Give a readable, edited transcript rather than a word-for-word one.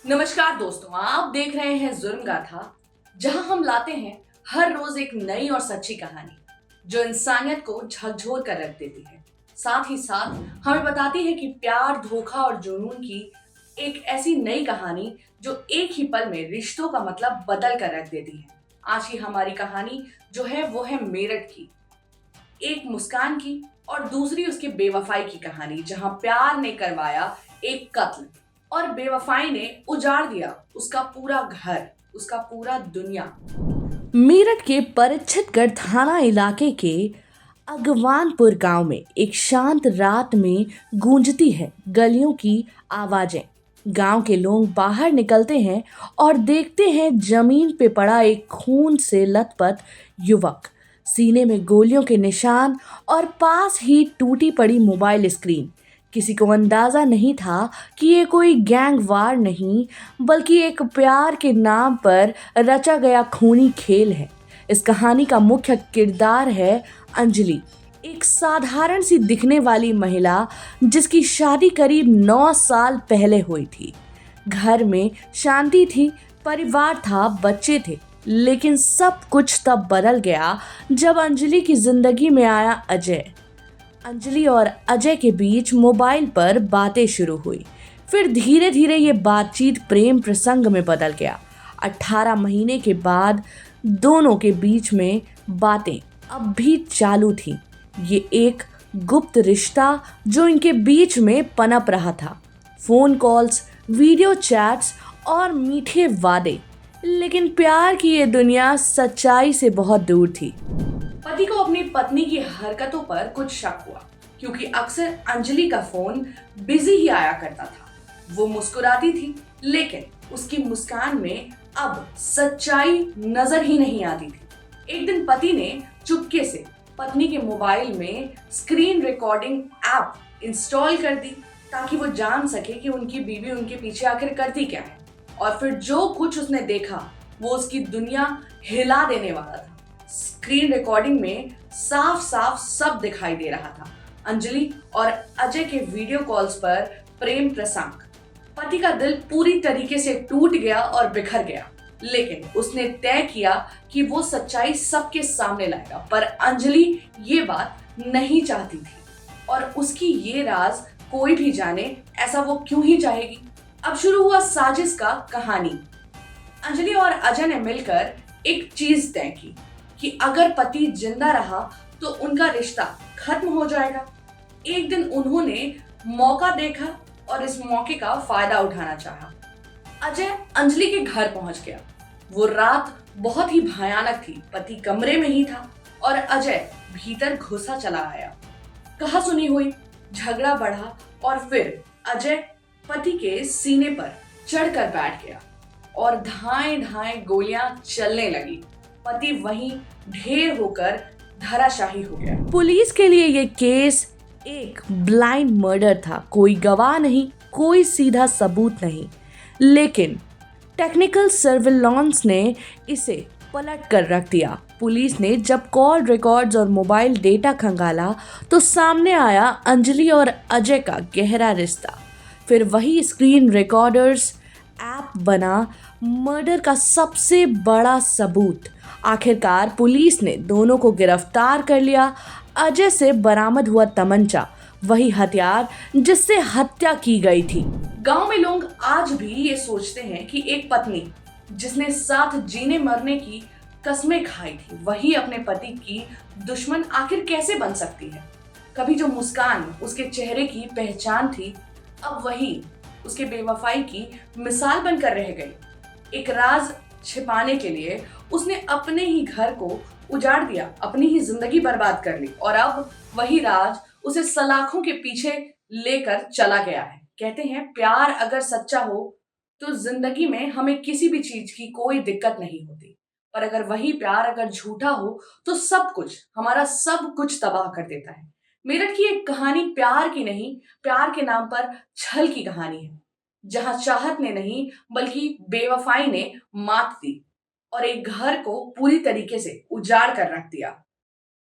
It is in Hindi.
नमस्कार दोस्तों, आप देख रहे हैं जुर्म गाथा, जहां हम लाते हैं हर रोज एक नई और सच्ची कहानी जो इंसानियत को झकझोर कर रख देती है। साथ ही साथ हमें बताती है कि प्यार, धोखा और जुनून की एक ऐसी नई कहानी जो एक ही पल में रिश्तों का मतलब बदल कर रख देती है। आज की हमारी कहानी जो है वो है मेरठ की, एक मुस्कान की और दूसरी उसके बेवफाई की कहानी, जहां प्यार ने करवाया एक कत्ल और बेवफाई ने उजाड़ दिया उसका पूरा घर, उसका पूरा दुनिया। मेरठ के परिचितगढ़ थाना इलाके के अगवानपुर गांव में एक शांत रात में गूंजती है गलियों की आवाजें। गांव के लोग बाहर निकलते हैं और देखते हैं जमीन पे पड़ा एक खून से लथपथ युवक, सीने में गोलियों के निशान और पास ही टूटी पड़ी मोबाइल स्क्रीन। किसी को अंदाजा नहीं था कि ये कोई गैंग वार नहीं, बल्कि एक प्यार के नाम पर रचा गया खूनी खेल है। इस कहानी का मुख्य किरदार है अंजलि, एक साधारण सी दिखने वाली महिला जिसकी शादी करीब 9 साल पहले हुई थी। घर में शांति थी, परिवार था, बच्चे थे, लेकिन सब कुछ तब बदल गया जब अंजलि की जिंदगी में आया अजय। अंजलि और अजय के बीच मोबाइल पर बातें शुरू हुई। फिर धीरे धीरे ये बातचीत प्रेम प्रसंग में बदल गया। 18 महीने के बाद दोनों के बीच में बातें अब भी चालू थी। ये एक गुप्त रिश्ता जो इनके बीच में पनप रहा था। फोन कॉल्स, वीडियो चैट्स और मीठे वादे, लेकिन प्यार की ये दुनिया सच्चाई से बहुत दूर थी। पति को अपनी पत्नी की हरकतों पर कुछ शक हुआ, क्योंकि अक्सर अंजलि का फोन बिजी ही आया करता था। वो मुस्कुराती थी, लेकिन उसकी मुस्कान में अब सच्चाई नजर ही नहीं आती थी। एक दिन पति ने चुपके से पत्नी के मोबाइल में स्क्रीन रिकॉर्डिंग ऐप इंस्टॉल कर दी, ताकि वो जान सके कि उनकी बीवी उनके पीछे आखिर करती क्या है। और फिर जो कुछ उसने देखा वो उसकी दुनिया हिला देने वाला था। स्क्रीन रिकॉर्डिंग में साफ साफ सब दिखाई दे रहा था। अंजलि और अजय के वीडियो कॉल्स पर प्रेम प्रसंग। पति का दिल पूरी तरीके से टूट गया और बिखर गया, लेकिन उसने तय किया कि वो सच्चाई सबके सामने लाएगा। पर अंजलि ये बात नहीं चाहती थी, और उसकी ये राज कोई भी जाने, ऐसा वो क्यों ही चाहेगी। अब शुरू हुआ साजिश का कहानी। अंजलि और अजय ने मिलकर एक चीज तय की कि अगर पति जिंदा रहा तो उनका रिश्ता खत्म हो जाएगा। एक दिन उन्होंने मौका देखा और इस मौके का फायदा उठाना चाहा। अजय अंजलि के घर पहुंच गया। वो रात बहुत ही भयानक थी। पति कमरे में ही था और अजय भीतर घुसा चला आया। कहा सुनी हुई झगड़ा बढ़ा और फिर अजय पति के सीने पर चढ़कर बैठ गया और धाएं धाएं गोलियां चलने लगी। पति वहीं ढेर होकर धराशाही हो गया। पुलिस के लिए यह केस एक ब्लाइंड मर्डर था। कोई गवाह नहीं, कोई सीधा सबूत नहीं, लेकिन टेक्निकल सर्विलांस ने इसे पलट कर रख दिया। पुलिस ने जब कॉल रिकॉर्ड्स और मोबाइल डेटा खंगाला तो सामने आया अंजलि और अजय का गहरा रिश्ता। फिर वही स्क्रीन रिकॉर्डर्स ऐप बना मर्डर का सबसे बड़ा सबूत। आखिरकार पुलिस ने दोनों को गिरफ्तार कर लिया। अजय से बरामद हुआ तमंचा, वही हथियार जिससे हत्या की गई थी। गांव में लोग आज भी ये सोचते हैं कि एक पत्नी जिसने साथ जीने मरने की कस्में खाई थी, वही अपने पति की दुश्मन आखिर कैसे बन सकती है। कभी जो मुस्कान उसके चेहरे की पहचान थी, अब वही उसके बेवफाई की मिसाल बनकर रह गई। एक राज छिपाने के लिए उसने अपने ही घर को उजाड़ दिया, अपनी ही जिंदगी बर्बाद कर ली, और अब वही राज उसे सलाखों के पीछे लेकर चला गया है। कहते हैं प्यार अगर सच्चा हो तो जिंदगी में हमें किसी भी चीज की कोई दिक्कत नहीं होती, पर अगर वही प्यार अगर झूठा हो तो सब कुछ, हमारा सब कुछ तबाह कर देता है। मेरठ की एक कहानी प्यार की नहीं, प्यार के नाम पर छल की कहानी है, जहां चाहत ने नहीं बल्कि बेवफाई ने मात दी और एक घर को पूरी तरीके से उजाड़ कर रख दिया।